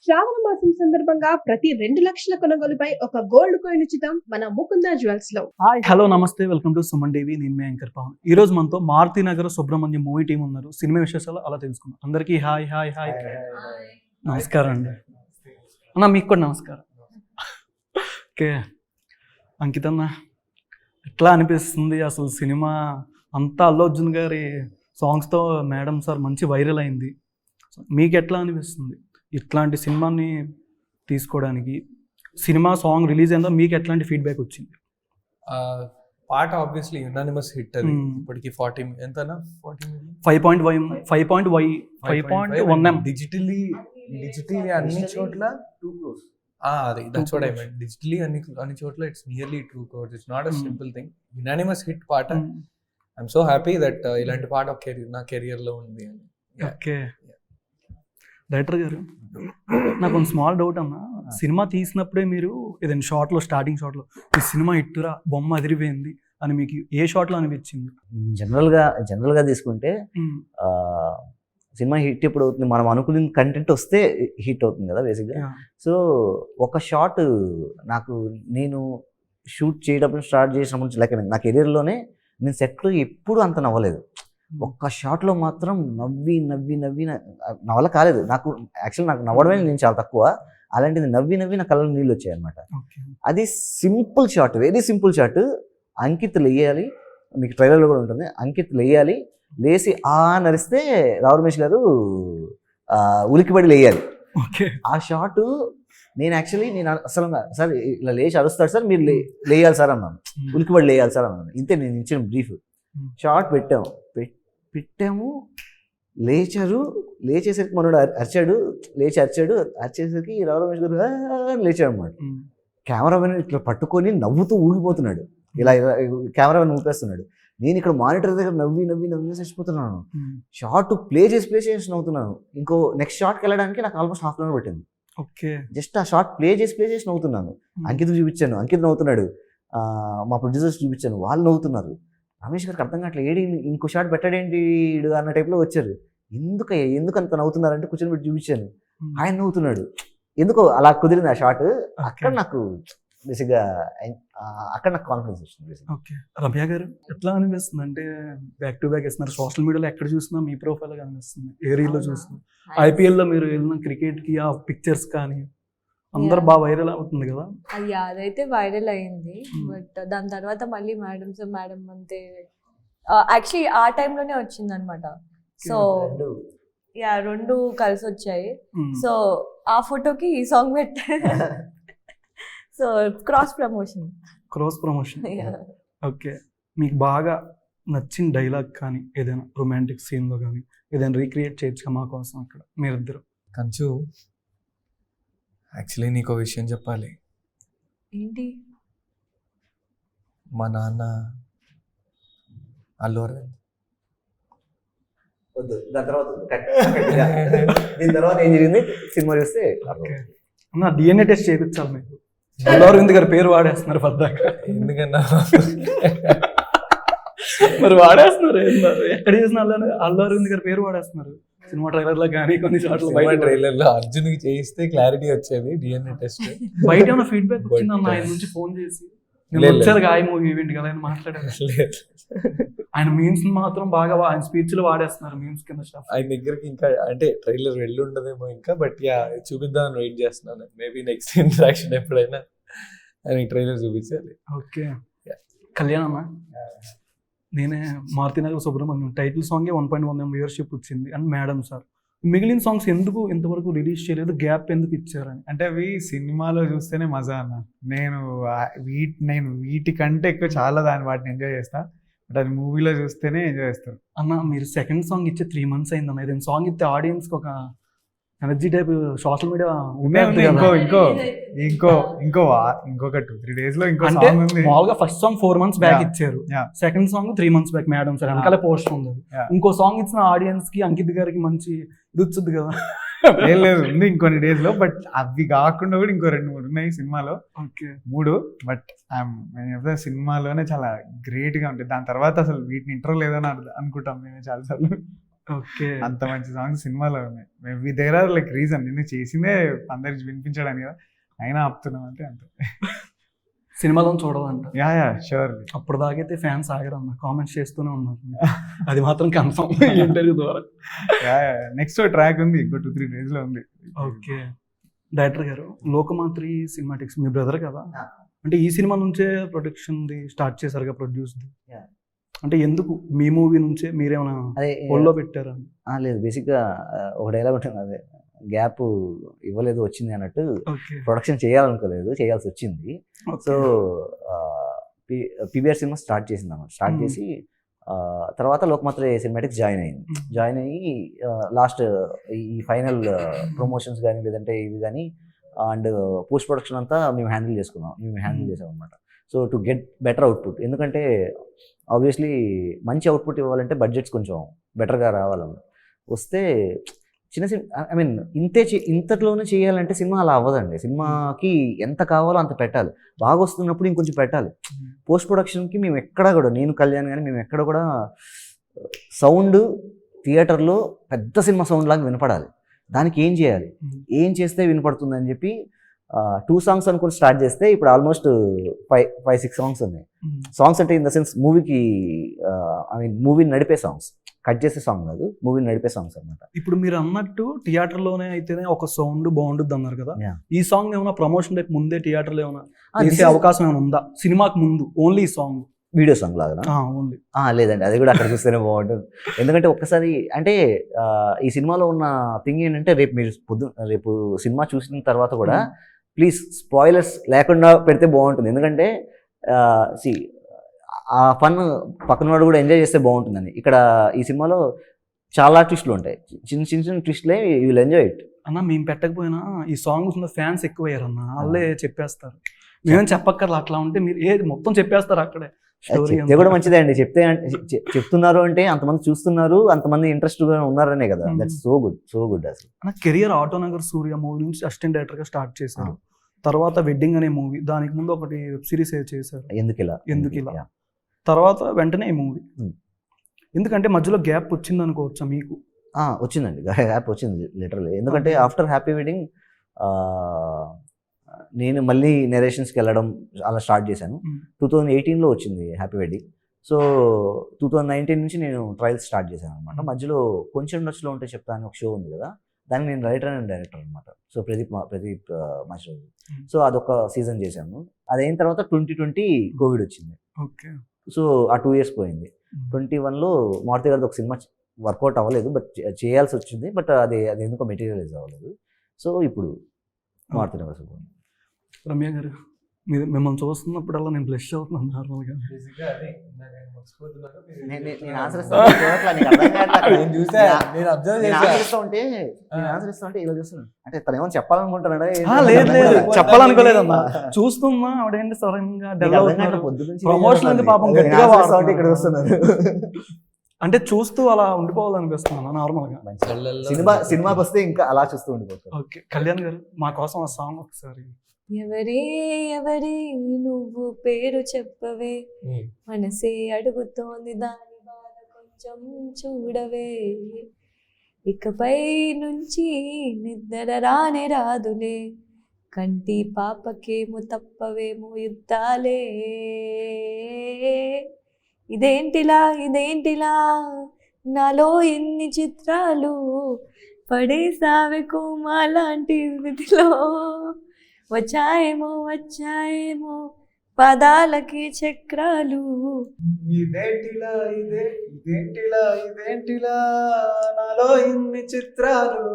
శ్రావణ మాసం సందర్భంగా ప్రతి 2 లక్షల కొనుగోలుపై ఒక గోల్డ్ కాయిన్ ఉచితం మన ముకుంద జ్యువెల్స్ లో. హాయ్ హలో నమస్తే, వెల్కమ్ టు సుమన్ టీవీ. నేను మీ యాంకర్ పవన్. ఈ రోజు మనతో మారుతి నగర్ సుబ్రహ్మణ్యం మూవీ టీం ఉన్నారు. సినిమా విశేషాలు అలా తెలుసుకుందాం. అందరికీ హాయ్ హాయ్ హాయ్ నమస్కారం అండి. అన్న మీకు కూడా నమస్కారం. ఓకే అంకిత అన్న, ఎట్లా అనిపిస్తుంది అసలు సినిమా అంతా అల్లు అర్జున్ గారి సాంగ్స్తో మేడం సార్ మంచి వైరల్ అయింది. మీకు ఎట్లా అనిపిస్తుంది ఇట్లాంటి సినిమాని తీసుకోవడానికి? సినిమా సాంగ్ రిలీజ్ అయిందో మీకు ఎట్లాంటి ఫీడ్బ్యాక్ వచ్చింది? పాట ఆబ్వియస్లీ యునానిమస్ హిట్ అది. ఇప్పటికి 40 ఎంతనా 5.1 డిజిటలీ అన్ని చోట్ల 2 crores. అది that's what I meant. Digitally అన్ని చోట్ల it's nearly 2 crores. It's not a simple thing. Unanimous hit పాట. ఐఎమ్ సో హ్యాపీ దట్ ఇలాంటి పాట నా కెరియర్ లో ఉంది అని. ఓకే డైరెక్టర్ గారు, నాకు ఒక స్మాల్ డౌట్ అన్న. సినిమా తీసినప్పుడే మీరు ఏదైనా షార్ట్లో, స్టార్టింగ్ షార్ట్లో ఈ సినిమా ఇట్టురా బొమ్మ అదిరిపోయింది అని మీకు ఏ షార్ట్లో అనిపించింది? జనరల్గా తీసుకుంటే సినిమా హిట్ ఎప్పుడు అవుతుంది, మనం అనుకున్న కంటెంట్ వస్తే హిట్ అవుతుంది కదా బేసిక్గా. సో ఒక షార్ట్ నేను షూట్ చేయడం స్టార్ట్ చేసినప్పుడు లైక్ నా కెరీర్లోనే నేను సెట్లో ఎప్పుడు అంత నవ్వలేదు. ఒక్క షాట్లో మాత్రం నవ్వి నా వల్ల కాలేదు. నాకు నవ్వడమే నేను చాలా తక్కువ. అలాంటిది నవ్వి నా కళ్ళలో నీళ్ళు వచ్చాయి అనమాట. అది simple shot, very simple shot. Ankit లేయాలి, మీకు ట్రైలర్లో కూడా ఉంటుంది. అంకిత్ లేయాలి, లేచి నరిస్తే రావు రమేష్ గారు ఉలికిపడి లేయాలి. ఆ షాటు నేను అసలు సార్ ఇలా లేచి అరుస్తాడు సార్, మీరు లేయాలి సార్ అన్నాను. ఉలికిపడి లేయాలి సార్ అన్నాను. ఇంతే నేను ఇచ్చిన బ్రీఫ్. షార్ట్ పెట్టాము, లేచేసరికి మనోడు అరిచేసరికి రావు రమేష్ గారు లేచాడు అనమాట. కెమెరామెన్ ఇట్లా పట్టుకొని నవ్వుతూ ఊగిపోతున్నాడు, ఇలా కెమెరామెన్ ఊపేస్తున్నాడు. నేను ఇక్కడ మానిటర్ దగ్గర నవ్వి చచ్చిపోతున్నాను. షార్ట్ ప్లే చేసి నవ్వుతున్నాను. ఇంకో నెక్స్ట్ షార్ట్కి వెళ్ళడానికి నాకు ఆల్మోస్ట్ హాఫ్ అన్ అవర్ పట్టింది. జస్ట్ ఆ షార్ట్ ప్లే చేసి నవ్వుతున్నాను. అంకిత్ చూపించాను, అంకిత్ నవ్వుతున్నాడు. మా ప్రొడ్యూసర్స్ చూపించాను, వాళ్ళు నవ్వుతున్నారు. రమేష్ గారికి అర్థం కావట్లేదు, ఇంకో షాట్ పెట్టాడేంటి అన్న టైప్లో వచ్చారు. ఎందుకు అంత నవ్వుతున్నారంటే కూర్చొని పెట్టి చూపించాను, ఆయన నవ్వుతున్నాడు. ఎందుకో అలా కుదిరింది ఆ షాట్. అక్కడ నాకు బేసిక్గా కాన్ఫిడెన్స్ వచ్చింది. ఓకే రమ్య గారు, ఎట్లా అనిపిస్తుంది అంటే బ్యాక్ టు బ్యాక్ ఇస్తున్నారు, సోషల్ మీడియాలో ఎక్కడ చూసినా మీ ప్రొఫైల్ కనిపిస్తుంది, ఏ రీల్లో చూసినా. ఐపీఎల్లో మీరు వెళ్ళిన క్రికెట్కి ఆ పిక్చర్స్ కానీ అందరు బాగా వైరల్ అవుతుంది కదా? అయ్యా అదైతే వైరల్ అయింది. బట్ దాని తర్వాత మళ్ళీ మేడం అంతే యాక్చువల్లీ ఆ టైంలోనే వచ్చింది అనమాట. సో రెండు కలిసి వచ్చాయి. సో ఆ ఫోటోకి ఈ సాంగ్ పెట్టా. So cross promotion. ఓకే, మీకు బాగా నచ్చిన డైలాగ్ కానీ ఏదైనా రొమాంటిక్ సీన్లో కానీ ఏదైనా రీక్రియేట్ చేయొచ్చు మా కోసం అక్కడ మీరిద్దరు? కంచు, యాక్చువల్లీ నీకు విషయం చెప్పాలి. ఏంటి? మా నాన్న అల్లు అరవింద్. దీని తర్వాత ఏం జరిగింది సినిమా చూస్తే అన్న డిఎన్ఏ టెస్ట్ చేయించాలి మీకు. అల్లు అరవింద్ గారి పేరు వాడేస్తున్నారు పద్దాక. ఎందుకన్నా మరి వాడేస్తున్నారు, ఎక్కడ చేసిన అల్లు అరవింద్ గారి పేరు వాడేస్తున్నారు. సినిమా ట్రైలర్ లో కానీ కొన్ని చోట్ల ట్రైలర్ లో అర్జున్ కి చేయిస్తే క్లారిటీ వచ్చేది డిఎన్ఏ టెస్ట్. బయట ఏమైనా ఫీడ్బ్యాక్ వచ్చిందన్న ఆయన నుంచి ఫోన్ చేసి? వచ్చారు గాయ మూవీ ఈవెంట్ కదా, ఆయన మాట్లాడారు. ఆయన మీమ్స్ మాత్రం బాగా ఆయన స్పీచ్ లో వాడేస్తున్నారు. మీమ్స్ కింద స్టాఫ్ ఆయన దగ్గరికి ఇంకా అంటే ట్రైలర్ వెళ్ళి ఉండదేమో ఇంకా, బట్ యా చూపిద్దామని వెయిట్ చేస్తున్నాను. మేబీ నెక్స్ట్ ఇంటరాక్షన్ ఎప్పుడైనా ఆయన ట్రైలర్ చూపించాలి. ఓకే కళ్యాణ్ అన్న, నేనే మారుతి నగర్ సుబ్రహ్మణ్యం టైటిల్ సాంగే 1.1 million వ్యూవర్షిప్ వచ్చింది అండ్ మేడం సార్. మిగిలిన సాంగ్స్ ఎందుకు ఇంతవరకు రిలీజ్ చేయలేదు, గ్యాప్ ఎందుకు ఇచ్చారని? అంటే అవి సినిమాలో చూస్తేనే మజా అన్న. నేను వీటికంటే ఎక్కువ చాలా వాటిని ఎంజాయ్ చేస్తా. బట్ అది మూవీలో చూస్తేనే ఎంజాయ్ చేస్తారు అన్న. మీరు సెకండ్ సాంగ్ ఇచ్చే 3 months అయిందన్న. ఏదైనా సాంగ్ ఇస్తే ఆడియన్స్కి ఒక ఎనర్జీ టైప్ సోషల్ మీడియా ఇంకొక 2-3 days లో ఇంకో అంటే సాంగ్ ఉంది. మామూలుగా ఫస్ట్ సాంగ్ 4 months బ్యాక్ ఇచ్చారు, second song 3 months back madam sir వెనకాల పోస్ట్ ఉంది. ఇంకో సాంగ్ ఇచ్చిన ఆడియన్స్ కి అంకిత్ గారికి మంచి ఇది వచ్చింది కదా? లేదు ఉంది ఇంకొన్ని డేస్ లో. బట్ అవి కాకుండా కూడా ఇంకో 2-3 ఉన్నాయి సినిమాలో. 3 బట్ సినిమాలోనే చాలా గ్రేట్ గా ఉంటుంది. దాని తర్వాత అసలు వీటిని ఇంటర్వ్యూ లేదని అనుకుంటాం మేమే చాలాసార్లు. ఓకే. అంత మంచి సాంగ్స్ సినిమాలో ఉన్నాయి. Maybe there are like reason నేను చేసిందే అందరికి వినిపించడానికి కదా, అయినా ఆపుతున్నాం అంటే అంతే. సినిమాలో చూడాలంట. Yeah sure. అప్పుడు దాకైతే ఫ్యాన్స్ ఆగరన్న, కామెంట్స్ చేస్తూనే ఉన్నారు. అది మాత్రం కన్ఫర్మ్ ఇంటర్వ్యూ ద్వారా. నెక్స్ట్ ట్రాక్ ఉంది, ఇంకో 2-3 days లో ఉంది. ఓకే. డైరెక్టర్ గారు, లోకమాత్రి సినిమాటిక్స్ మీ బ్రదర్ కదా, అంటే ఈ సినిమా నుంచే ప్రొడక్షన్ స్టార్ట్ చేశారుగా, ప్రొడ్యూస్. Yeah. అంటే ఎందుకు మీ మూవీ నుంచే మీరేమైనా అదే ఒళ్ళో పెట్టారా? లేదు, బేసిక్గా ఒక డైలాగ్ ఉంటుంది, అదే గ్యాప్ ఇవ్వలేదు వచ్చింది అన్నట్టు. ఓకే. ప్రొడక్షన్ చేయాలనుకోలేదు, చేయాల్సి వచ్చింది. సో పీవీఆర్ సినిమా స్టార్ట్ చేసింది అన్నమాట. స్టార్ట్ చేసి తర్వాత లోకమాత్రి సినిమాటిక్స్ జాయిన్ అయింది. జాయిన్ అయ్యి లాస్ట్ ఈ ఫైనల్ ప్రమోషన్స్ కానీ లేదంటే ఇవి కానీ అండ్ పోస్ట్ ప్రొడక్షన్ అంతా మేము హ్యాండిల్ చేసాం అనమాట. So to get better output, ఎందుకంటే ఆబ్వియస్లీ మంచి అవుట్పుట్ ఇవ్వాలంటే బడ్జెట్స్ కొంచెం బెటర్గా రావాలన్నమాట. వస్తే చిన్న ఐ మీన్ ఇంతట్లోనే చేయాలంటే సినిమా అలా అవ్వదండి. సినిమాకి ఎంత కావాలో అంత పెట్టాలి, బాగా వస్తున్నప్పుడు ఇంకొంచెం పెట్టాలి. పోస్ట్ ప్రొడక్షన్కి మేము ఎక్కడ కూడా, నేను కళ్యాణ్ కానీ మేము ఎక్కడ కూడా సౌండ్ థియేటర్లో పెద్ద సినిమా సౌండ్ లాగా వినపడాలి. దానికి ఏం చేయాలి, ఏం చేస్తే వినపడుతుంది అని చెప్పి 2 songs అనుకుని స్టార్ట్ చేస్తే ఇప్పుడు ఆల్మోస్ట్ 5-6 songs ఉన్నాయి. సాంగ్స్ అంటే ఇన్ ద సెన్స్ మూవీకి ఐ మీన్ మూవీని నడిపే సాంగ్స్, కట్ చేసే సాంగ్ కాదు, మూవీని నడిపే సాంగ్స్ అనమాట. ఇప్పుడు మీరు అన్నట్టు థియేటర్ లోనే అయితేనే ఒక సౌండ్ బాగుంటుంది అన్నారు కదా, Yeah. ఈ సాంగ్ ఏమైనా ప్రమోషన్ రేపు ముందే థియేటర్ లో ఏమైనా చేసే అవకాశం ఏమైనా ఉందా? సినిమాకి ముందు ఓన్లీ ఈ సాంగ్, వీడియో సాంగ్ లాగా ఓన్లీ? లేదండి, అది కూడా అక్కడ చూస్తేనే బాగుంటుంది. ఎందుకంటే ఒక్కసారి అంటే ఈ సినిమాలో ఉన్న థింగ్ ఏంటంటే రేపు సినిమా చూసిన తర్వాత కూడా ప్లీజ్ స్పాయిలర్స్ లేకుండా పెడితే బాగుంటుంది. ఎందుకంటే ఆ ఫన్ పక్కన వాడు కూడా ఎంజాయ్ చేస్తే బాగుంటుందని. ఇక్కడ ఈ సినిమాలో చాలా ట్విస్టులు ఉంటాయి, చిన్న ట్విస్టులే, యూ విల్ ఎంజాయ్ ఇట్. అన్న మేము పెట్టకపోయినా ఈ సాంగ్స్ ఫ్యాన్స్ ఎక్కువయ్యారన్న, వాళ్ళే చెప్పేస్తారు. మేమేం చెప్పక్కర్లా, అట్లా ఉంటే మీరు ఏది మొత్తం చెప్పేస్తారు అక్కడే. చెప్తే కూడా మంచిదే అండి, చెప్తున్నారు అంటే అంతమంది చూస్తున్నారు, అంతమంది ఇంట్రెస్ట్ గా ఉన్నారనే కదా. దట్స్ సో గుడ్ అసలు. నా కెరియర్ ఆటోనగర్ సూర్య మూవీ నుంచి అసిస్టెంట్ డైరెక్టర్ గా స్టార్ట్ చేశారు. తర్వాత వెడ్డింగ్ అనే మూవీ, దానికి ముందు ఒకటి వెబ్ సిరీస్ చేశారు ఎందుకు ఇలా. తర్వాత వెంటనే ఈ మూవీ. ఎందుకంటే మధ్యలో గ్యాప్ వచ్చింది అనుకోవచ్చా మీకు? వచ్చిందండి, గ్యాప్ వచ్చింది లిటరల్లీ. ఎందుకంటే ఆఫ్టర్ హ్యాపీ వెడ్డింగ్ నేను మళ్ళీ నెరేషన్స్కి వెళ్ళడం అలా స్టార్ట్ చేశాను. 2018లో వచ్చింది హ్యాపీ వెడ్డింగ్. సో 2019 నుంచి నేను ట్రయల్స్ స్టార్ట్ చేశాను అనమాట. మధ్యలో కొంచెం టచ్లో ఉంటే చెప్తా అని ఒక షో ఉంది కదా, దానికి నేను రైటర్ అండ్ డైరెక్టర్ అనమాట. So Pradeep master. సో అదొక సీజన్ చేశాను. అదైన తర్వాత 2020 కోవిడ్ వచ్చింది. ఓకే. సో ఆ 2 years పోయింది. 21లో మారుతి గారిది ఒక సినిమా వర్కౌట్ అవ్వలేదు, బట్ చేయాల్సి వచ్చింది. బట్ అది ఎందుకో మెటీరియలైజ్ అవ్వలేదు. సో ఇప్పుడు మారుతి నగర్ సుబ్రహ్మణ్యం. రమ్య గారు, మీరు మిమ్మల్ని చూస్తున్నప్పుడల్లా నేను బ్లష్ అవుతున్నాను నార్మల్గా. అంటే తను ఏమో చెప్పాలనుకుంటున్నాడా? లేదు చెప్పాలనుకోలేదమ్మా, చూస్తున్నా ఆవిడేంటి సడన్ గా డల్ అవుతున్నారు. ప్రమోషన్ పాపం గట్టిగా ఇక్కడ వస్తున్నారు అంటే చూస్తూ అలా ఉండిపోవాలనిపిస్తున్నాను నార్మల్ గా. సినిమాకి వస్తే ఇంకా అలా చూస్తూ ఉండిపోతారు. ఓకే, కళ్యాణ్ గారు మా కోసం ఆ సాంగ్ ఒకసారి. ఎవరి నువ్వు పేరు చెప్పవే, మనసే అడుగుతోంది దాని బాధ కొంచెం చూడవే, ఇకపై నుంచి నిద్ర రానే రాదులే, కంటి పాపకేమో తప్పవేమో యుద్ధాలే, ఇదేంటిలా నాలో ఎన్ని చిత్రాలు పడేసావే కోమాలాంటి స్థితిలో, వచ్చాయేమో పదాలకి చక్రాలు, ఇదేంటిలా నాలో ఇన్ని చిత్రాలు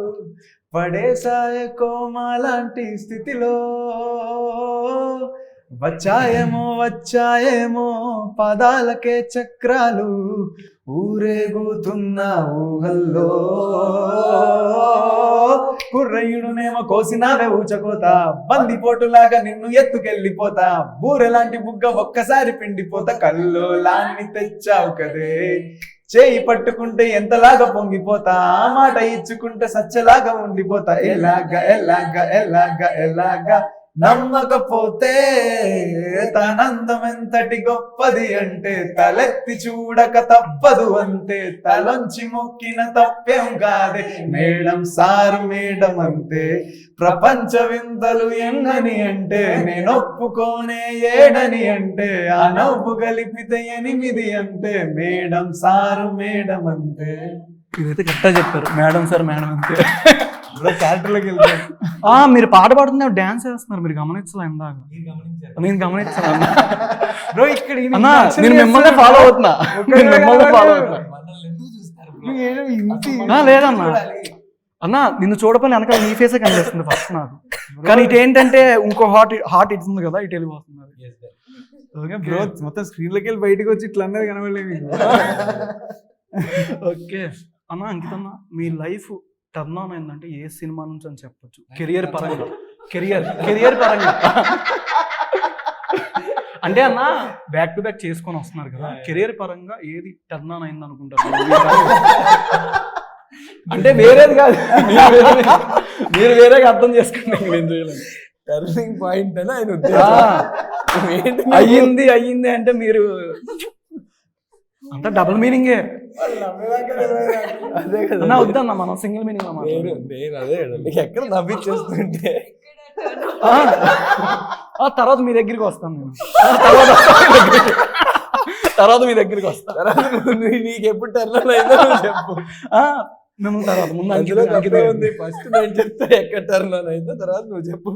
పడేసాయే కోమాలాంటి స్థితిలో, వచ్చాయేమో పదాలకే చక్రాలు, ఊరేగుతున్న ఊహల్లో కుర్రయ్యుడునేమో కోసినావే ఊచకోత, బందిపోటులాగా నిన్ను ఎత్తుకెళ్ళిపోతా, బూరెలాంటి బుగ్గ ఒక్కసారి పిండిపోతా, కల్లోలాన్ని తెచ్చావు కదే, చేయి పట్టుకుంటే ఎంతలాగా పొంగిపోతా, మాట ఇచ్చుకుంటే సచ్చలాగా ఉండిపోతా, ఎలాగా నమ్మకపోతే తనందం ఎంతటి గొప్పది అంటే తలెత్తి చూడక తప్పదు అంతే, తలొంచి మొక్కిన తప్పేం కాదే మేడం సారు మేడం అంతే, ప్రపంచ వింతలు ఎన్నని అంటే నేనొప్పుకోనే ఏడని అంటే, ఆ నవ్వు కలిపితే 8 అంతే మేడం సారు మేడం అంతే. ఇదైతే కరెక్ట్గా చెప్పారు, మేడం సార్ మేడం అంతే. క్యారెక్టర్లోకి వెళ్తాను. మీరు పాట పాడుతున్నారు, డాన్స్ చేస్తున్నారు, మీరు గమనించలే ఇందాక. నేను గమనించాను బ్రో ఇక్కడ ఈయన అన్నా, action నేను మిమ్మల్ని చేస్తాడు. ఫాలో అవుతున్నా, నేను మిమ్మల్ని ఫాలో అవుతున్నా. నువ్వు ఏదో ఇంటి లేదన్నా అన్నా, నిన్ను చూడపని వెనకాల నీ ఫేసే కనిపిస్తుంది ఫస్ట్ నాకు, కానీ ఇటు ఏంటంటే ఇంకో హార్ట్ ఇటు ఉంది కదా, ఇటు వెళ్ళిపోతుంది. బ్రో మొత్తం స్క్రీన్ లోకి వెళ్ళి బయటకు వచ్చి ఇట్లా అన్నది కనబడలేదు మీకు. ఓకే అన్నా, అంకితన్న మీ లైఫ్ టర్న్ ఆన్ అయిందంటే ఏ సినిమా నుంచి అని చెప్పొచ్చు? కెరియర్ పరంగా, కెరియర్ పరంగా అంటే అన్న బ్యాక్ టు బ్యాక్ చేసుకొని వస్తున్నారు కదా, కెరియర్ పరంగా ఏది టర్న్ ఆన్ అయింది అనుకుంటారు? అంటే వేరేది కాదు, మీరు వేరేగా అర్థం చేసుకోండి, నేను చేయలేదు. టర్నింగ్ పాయింట్ అని ఆయన అయ్యింది అంటే మీరు అంతా డబుల్ మీనింగే. అదే కదా, అన్నా వద్దన్నా, మనం సింగిల్ మీనింగ్ నేను అదే ఎక్కడ నవ్విచ్చేస్తుంటే తర్వాత మీ దగ్గరికి వస్తాను నేను, తర్వాత మీ దగ్గరికి వస్తాను. నీకు ఎప్పుడు టర్న్ అయిందో చెప్పు. మిమ్మల్ని తర్వాత ముందు అందులో తప్పే ఉంది. ఫస్ట్ నేను చెప్తా ఎక్కడ టర్న్ అయిందో, తర్వాత నువ్వు చెప్పు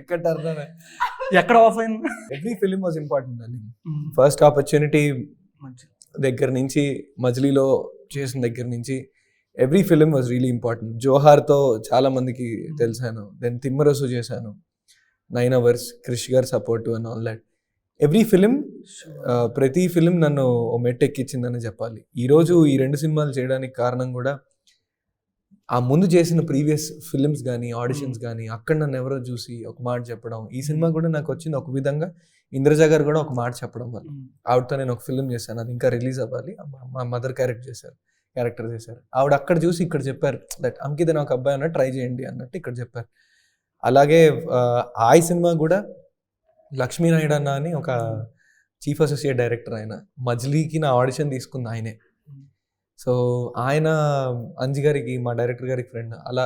ఎక్కడ టర్న్ ఎక్కడ ఆఫ్ అయింది. ఎవ్రీ ఫిలిం వాజ్ ఇంపార్టెంట్ అని. ఫస్ట్ ఆపర్చునిటీ దగ్గర నుంచి, మజిలీలో చేసిన దగ్గర నుంచి every film was really important. జోహార్తో చాలా మందికి తెలిసాను, దెన్ తిమ్మరసు చేశాను, 9 hours, క్రిష్ గారు support and all that. Every film, ప్రతి ఫిలిం నన్ను ఓ మెట్టెక్కిచ్చిందని చెప్పాలి. ఈరోజు ఈ 2 సినిమాలు చేయడానికి కారణం కూడా ఆ ముందు చేసిన ప్రీవియస్ ఫిలిమ్స్ కానీ ఆడిషన్స్ కానీ అక్కడ నన్ను ఎవరో చూసి ఒక మాట చెప్పడం. ఈ సినిమా కూడా నాకు వచ్చింది ఒక విధంగా, ఇంద్రజ గారు కూడా ఒక మాట చెప్పడం వల్ల. ఆవిడతో నేను ఒక ఫిలిం చేశాను, అది ఇంకా రిలీజ్ అవ్వాలి. మా మదర్ క్యారెక్టర్ చేశారు. ఆవిడ అక్కడ చూసి ఇక్కడ చెప్పారు దట్ అంకిత్ అని ఒక అబ్బాయి అన్న ట్రై చేయండి అన్నట్టు ఇక్కడ చెప్పారు. అలాగే ఆ సినిమా కూడా లక్ష్మీనాయుడు అన్న అని ఒక చీఫ్ అసోసియేట్ డైరెక్టర్, ఆయన మజిలీకి నా ఆడిషన్ తీసుకుంది ఆయనే. సో ఆయన అంజి గారికి, మా డైరెక్టర్ గారికి ఫ్రెండ్, అలా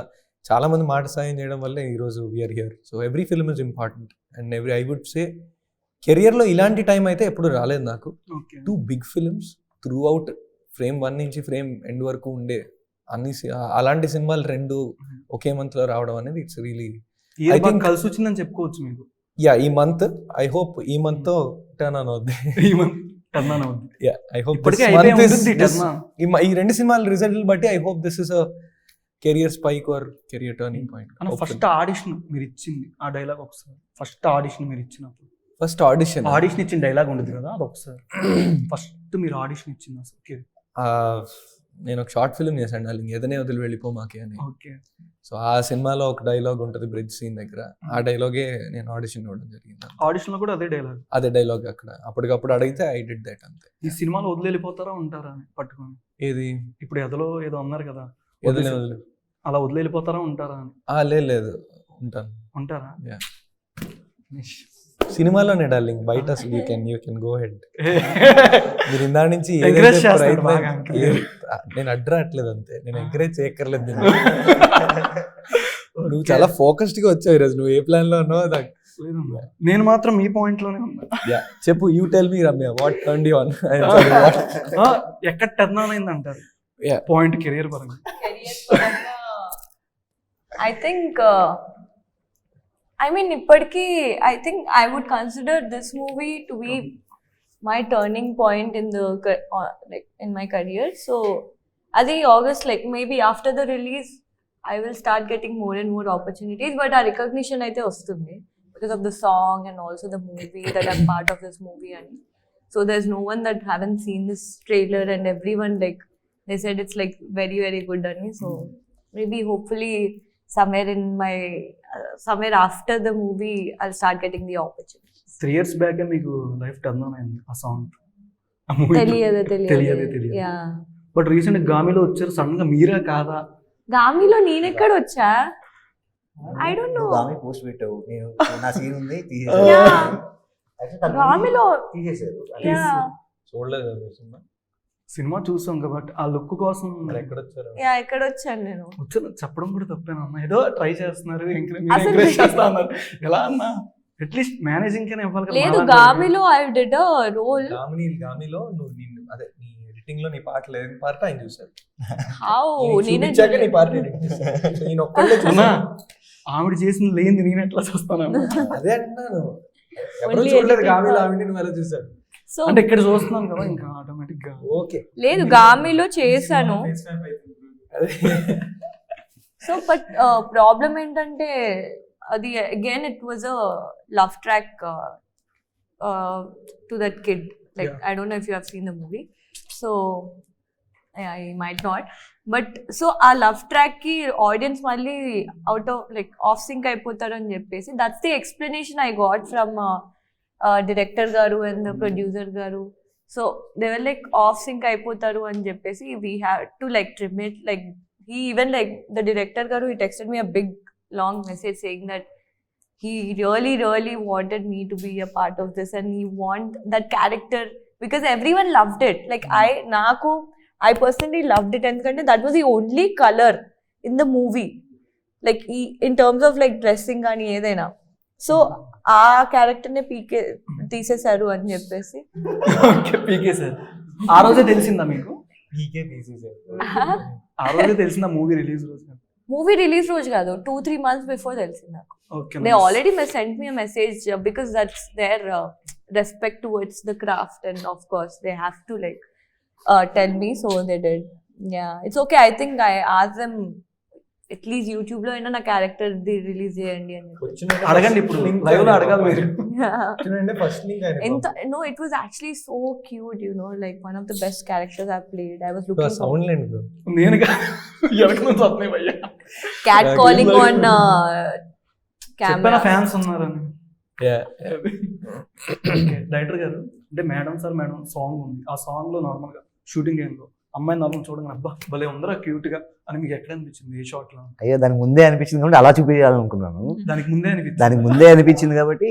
చాలా మంది మాట సాయం చేయడం వల్లే ఈరోజు we are here. So every film is important and I would say కెరియర్లో ఇలాంటి టైం అయితే ఎప్పుడు రాలేదు నాకు. 2 big films through out, frame 1 నుంచి ఫ్రేమ్ ఎండ్ వరకు ఉండే అలాంటి సినిమాలు 2 ఒకే మంత్లో రావడం అనేది ఇట్స్ రియలీ ఐ థింక్ కలిసి వచ్చిందని చెప్పుకోవచ్చు మీకు. యా, ఈ మంత్ ఐ హోప్ ఈ మంత్తో టర్న్ ఆన్ అవుద్ది. యా, ఐ హోప్ ఈ 2 సినిమాల రిజల్ట్ బట్టి I hope this is a career spike or career turning point. First audition మీరు ఇచ్చింది ఆ డైలాగ్ ఒకసారి, ఫస్ట్ ఆడిషన్ మీరు ఇచ్చినప్పుడు, ఫస్ట్ ఆడిషన్ ఇచ్చిన డైలాగ్ ఉండదు కదా, అది ఒకసారి ఫస్ట్ మీరు ఆడిషన్ ఇచ్చింది అసలు. నేను ఒక షార్ట్ ఫిల్మ్ చేశాను, డార్లింగ్ ఏదైనా వదిలి వెళ్ళిపో మాకే అని. ఓకే. సో ఆ సినిమాలో ఒక డైలాగ్ ఉంటుంది బ్రిడ్జ్ సీన్ దగ్గర, ఆ డైలాగే నేను ఆడిషన్ ఇవ్వడం జరిగింది. ఆడిషన్ లో కూడా అదే డైలాగ్ అక్కడ అప్పటికప్పుడు అడిగితే ఐ డిడ్ దట్ అంతే. ఈ సినిమాలో వదిలి వెళ్ళిపోతారా ఉంటారా అని పట్టుకొని, ఏది ఇప్పుడు ఎదలో ఏదో అన్నారు కదా, వదిలే అలా వదిలి వెళ్ళిపోతారా ఉంటారా అని. లేదు ఉంటారా? సినిమాలోనే డార్లింగ్, బయట అసలు యూ కెన్ గో హెడ్. మీరు ఇందా నుంచి నేను అడ్రాట్లేదు అంతే, నేను ఎంకరేజ్ చేయక్కర్లేదు. నువ్వు చాలా ఫోకస్డ్ గా వచ్చావు ఈరోజు, నువ్వు ఏ ప్లాన్ లో ఉన్నావు నాకు. నేను మాత్రం ఈ పాయింట్ లోనే ఉన్నా. చెప్పు, you tell me Ramya, what turned you on? ఎక్కడ టర్న్ ఆన్ అయింది అంటారు పాయింట్ కెరియర్ పరంగా? I think I mean ఇప్పటికీ I think I would consider this movie to be my turning point in the like in my career. So adi August, like maybe after the release I will start getting more and more opportunities, but our recognition aithe vastundi because of the song and also the movie that I'm part of this movie. And so there's no one that haven't seen this trailer, and everyone like they said it's like very very good on me. So maybe hopefully somewhere after the movie I'll start getting the opportunity. 3 years back మీకు life turn on అయింది ఆ song. తెలియదు. Yeah, but recent గామిలో వచ్చారు, sudden గా మీరా కాదా? గామిలో నేనెక్కడ వచ్చా? I don't know. ఆమె పోస్ట్ పెట్టావు, నేను నా సీన్ ఉంది Yeah. రామిలో రామిలో తీసేశారు. yeah చూడలేదు సినిమా. సినిమా చూసాం కాబట్టి ఆ లుక్ కోసం మరి ఎక్కడ వచ్చారు? yeah ఇక్కడ వచ్చాను నేను. వచ్చాను చెప్పడం కూడా తప్పేనా అన్న, ఏదో ట్రై చేస్తున్నారు అసలు ఎంకరేజ్ చేస్తా అన్నారు. ఎలా అన్నా అట్లీస్ట్ మేనేజింగ్ కనే ఇవ్వాలి కదా. లేదు మాలాంటి గామిలో ఐ డిడ్ అ రోల్. గామిలో నువ్వు నిన్ను అదే నీ ఎడిటింగ్ లో నీ పాట లేదు పాట ఆయన చూసారు. హౌ నేనే చూపించాక నీ పాట edit చేశారు. నేను ఒక్కళ్ళే అన్నా, చూసాను. ఆవిడ చేసిన లేని నేను ఎట్లా చూస్తాను అదే అంటున్నాను, ఎవరు Only చూడలేదు editing గామిలో లో. ఆవిడ నువ్వు ఎలా చూసారు? సో అంటే ఇక్కడ చూస్తున్నాను కదా ఇంకా ఆటోమేటిక్ గా. ఓకే లేదు గామిలో చేశాను. అదే సో బట్ ప్రాబ్లం ఏంటంటే అది again it was a love track to that kid. Like I don't know if you have seen the movie, so I might not. But so ఆ లవ్ ట్రాక్ కి audience మళ్ళీ out of like of sync అయిపోతారు అని చెప్పేసి that's the explanation I got from director గారు and producer గారు. So they were like of sync అయిపోతారు అని చెప్పేసి we have to like trim it. Like he even like the director garu, he texted me a big long message saying that he really wanted me to be a part of this and he want that character because everyone loved it. Like I personally loved it and that was the only color in the movie, like in terms of like dressing gaani edaina. So ఆ character నే పీకే తీసేశారు అని చెప్పేసి. Okay పీకే sir. ఆ రోజే తెలిసిందా మీకు? పీకే తీసేసారు. ఆ రోజే తెలిసిందా మూవీ రిలీజ్ రోజు? మూవీ రిలీజ్ రోజు కాదు, 2-3 months before తెలిసింది నాకు. Okay. They already sent me a message because that's their respect towards the craft and of course they have to like tell me, so they did. Yeah, it's okay. I think I asked them at least YouTube లో అయినా నా character the release చేయండి అని. అడగండి ఇప్పుడు live లో అడగాలి మీరు. ఫస్ట్ లింక్ ఎంత no, it was actually so cute, you know, like one of the best characters I've played. I was looking for sound లేదు. నేను ఎవరికి నుంచి వస్తున్నాయి భయ్యా cat calling on చెప్పిన camera. ఫ్యాన్స్ ఉన్నారని. Yeah. డైరెక్టర్ గారు అంటే మేడం సాంగ్ ఉంది, ఆ సాంగ్ లో నార్మల్ గా షూటింగ్ ఏం అమ్మాయి నార్మల్ చూడగానే అబ్బా భలే ఉందరా క్యూట్ గా అని మీకు ఎక్కడ అనిపించింది ఏ షాట్ లో? అయ్యో దానికి ముందే అనిపించింది కాబట్టి అలా చూపించాలనుకున్నాను. దానికి ముందే అనిపించింది కాబట్టి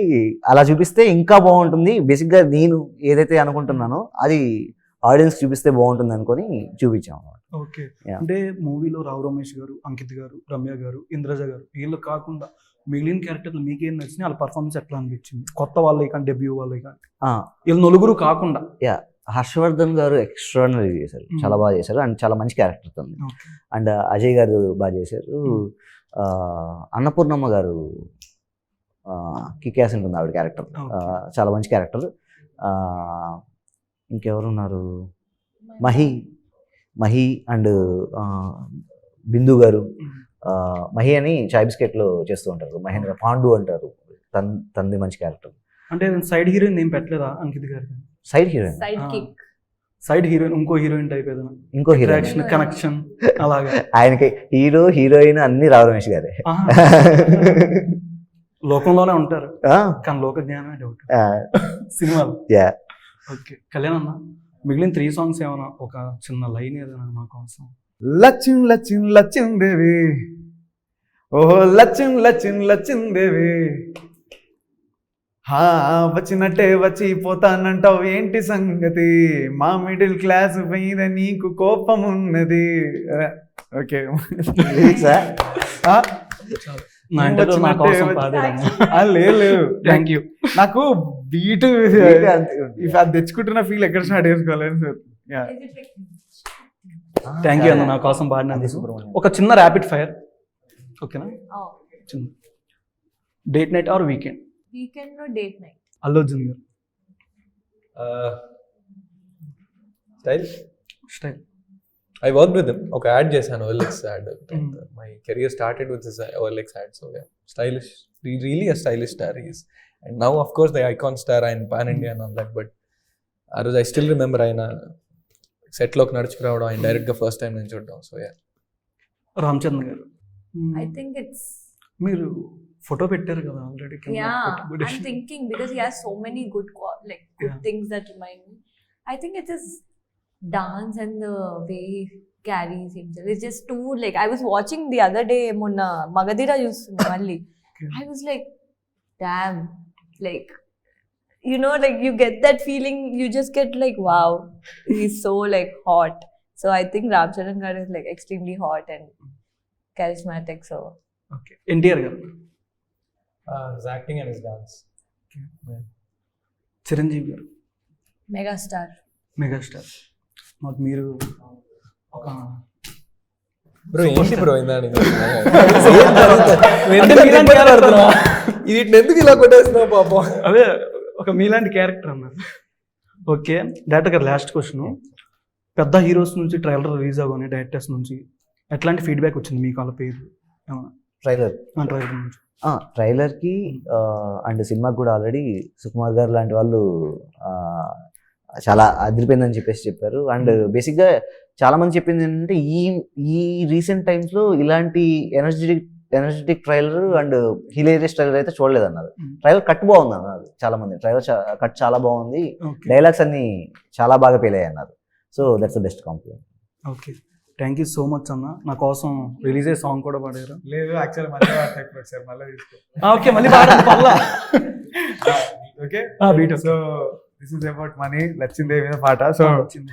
అలా చూపిస్తే ఇంకా బాగుంటుంది. బేసిక్ గా నేను ఏదైతే అనుకుంటున్నానో అది ఆడియన్స్ చూపిస్తే బాగుంటుంది అనుకొని చూపించాం. ఓకే. Yeah. అంటే మూవీలో రావు రమేష్ గారు, అంకిత్ గారు, రమ్య గారు, ఇంద్రజ గారు వీళ్ళు కాకుండా మిగిలిన క్యారెక్టర్లు మీకేం నచ్చినాయి? వాళ్ళ పర్ఫార్మెన్స్ ఎట్లా అనిపించింది? కొత్త వాళ్ళే కానీ డెబ్యూ వాళ్ళే కానీ వీళ్ళు నలుగురు కాకుండా. హర్షవర్ధన్ గారు ఎక్స్ట్రాడినరీ చేశారు, చాలా బాగా చేశారు అండ్ చాలా మంచి క్యారెక్టర్ ఉంది. అండ్ అజయ్ గారు బాగా చేశారు. అన్నపూర్ణమ్మ గారు కిక్యాస్ ఉంటుంది ఆవిడ క్యారెక్టర్, చాలా మంచి క్యారెక్టర్. ఇంకెవరున్నారు? మహి అండ్ బిందు గారు. మహి అని చాయ్ బిస్కెట్లో చేస్తూ ఉంటారు, మహేంద్ర పాండు అంటారు, తంది మంచి క్యారెక్టర్. అంటే సైడ్ హీరోయిన్ ఏం పెట్టలేదా అంకిత్ గారు? Side heroine, Side kick. Side heroine, ఇంకో హీరోయిన్ టైప్ ఏదైనా ఇంకో హీరోయిన్, కనెక్షన్ అలాగా? ఆయనకి హీరో హీరోయిన్ అన్ని రావు రమేష్ గారే. లోకంలోనే ఉంటారు కానీ లోక జ్ఞానమే డౌట్ సినిమాలు. ఓకే. కళ్యాణ్ అన్న మిగిలిన 3 songs ఏమైనా ఒక చిన్న లైన్ ఏదైనా మా కోసం? లచ్చిన్ లచ్చిన్ లచ్చిన్ దేవి, ఓహో లచ్చిన్ లచ్చిన్ లచ్చిన్ దేవి, వచ్చినట్టే వచ్చిపోతానంటావు ఏంటి సంగతి, మా మిడిల్ క్లాస్ మీద నీకు కోపం ఉన్నది. ఓకే లేదు, థ్యాంక్ యూ. నాకు బీట్ అది తెచ్చుకుంటున్న ఫీల్ ఎక్కడ స్టార్ట్ చేసుకోవాలి సార్. థ్యాంక్ యూ అన్న నా కోసం పాడినందుకు. ఒక చిన్న ర్యాపిడ్ ఫైర్, ఓకేనా? Oh, చిన్న date night are weekend? weekend or date night? Allu Arjun గారు style. I worked with him. Okay, ad చేశాను, OLX ad. My career started with this OLX ad. So yeah, stylish. Really a stylish star he is. And now of course the icon star and pan India and all that. But I still remember ఆయన set లోకి నడుచుకురావడం, ఆయన direct గా first time నేను చూడడం. So yeah. Ramachandra గారు I think it's మీరు photo పెట్టారు కదా already? yeah, I'm thinking because he has so many good Yeah. things that remind me. I think it is dance and the way he carries himself. It's just too like I was watching the other day monna Magadira చూస్తున్నా మళ్ళీ. I was like, damn, like you know, like you get that feeling, you just get like, wow, he's so like hot. So I think Ram Charan garu is like extremely hot and charismatic. So okay NTR గారు, His acting and his dance. Chiranjeevi గారు, megastar. Megastar. మాకు మీరు ఒక bro ఏంటి bro ఇందాని ఇది ఎందుకు ఇలా కొట్టేస్తున్నావు పాపం? అదే ఒక మీలాంటి క్యారెక్టర్ అన్నారు. ఓకే డైరెక్టర్ గారు, లాస్ట్ క్వశ్చన్. పెద్ద హీరోస్ నుంచి ట్రైలర్ రిలీజ్ అవ్వగానే డైరెక్టర్స్ నుంచి ఎట్లాంటి ఫీడ్బ్యాక్ వచ్చింది మీకు? వాళ్ళ పేరు ట్రైలర్ ట్రైలర్ నుంచి ట్రైలర్కి అండ్ సినిమాకి కూడా ఆల్రెడీ సుకుమార్ గారు లాంటి వాళ్ళు చాలా అదిరిపోయిందని చెప్పారు. అండ్ బేసిక్గా చాలా మంది చెప్పింది ఏంటంటే ఈ రీసెంట్ టైమ్స్లో ఇలాంటి energetic trailer and hilarious trailer అయితే చూడలేదన్నారు. ట్రైలర్ కట్ బాగుంది అన్నారు చాలా మంది. ట్రైలర్ కట్ చాలా బాగుంది, డైలాగ్స్ అన్ని చాలా బాగా పేలయ్యాయి అన్నారు. So that's the best compliment. Okay, thank you so much అన్న. నా కోసం రిలీజ్ అయ్యే సాంగ్ కూడా పాడారు. లేదు యాక్చువల్లీ మళ్ళీ వాడతాయి సార్, మళ్ళీ తీసుకో. ఓకే మళ్ళీ పాడండి పర్లా. Okay beat. So this is about money, Lachchimdevi మీద పాట. సో వచ్చింది.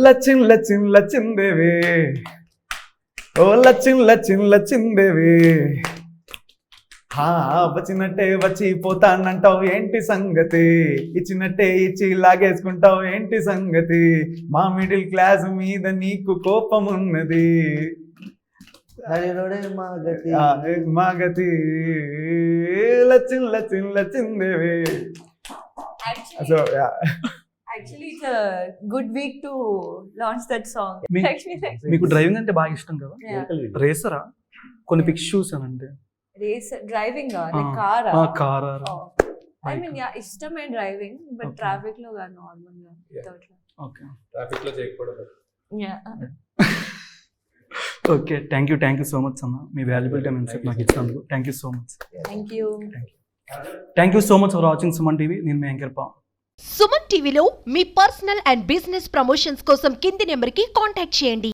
లచ్చిందేవి, ఓ లచ్చిందేవి, వచ్చినట్టే వచ్చి పోతానంటావు ఏంటి సంగతి, ఇచ్చినట్టే ఇచ్చి లాగేసుకుంటావు ఏంటి సంగతి, మా మిడిల్ క్లాస్ మీద నీకు కోపం ఉన్నది, మాగతి Lachchimdevi. So Actually, it's a good week to launch that song. Actually, like, మీకు డ్రైవింగ్ అంటే బాగా ఇష్టం కదా? yeah. రేసరా? కొన్ని pics చూసానంటే. Race driving like car. కారా? Oh. I mean, yeah, ఇష్టమే driving, but Okay. traffic లో గా normal గా without. ఓకే ట్రాఫిక్ లో చేయకపోవడం. Yeah. Okay, thank you so much అన్న. మీ వాల్యుబుల్ టైం నాకు ఇచ్చినందుకు thank you so much. Thank you. Thank you so much for watching Suman TV. నేను మీ యాంకర్ పవన్. సుమన్ టీవీలో మీ పర్సనల్ అండ్ బిజినెస్ ప్రమోషన్స్ కోసం కింది నెంబర్కి కాంటాక్ట్ చేయండి.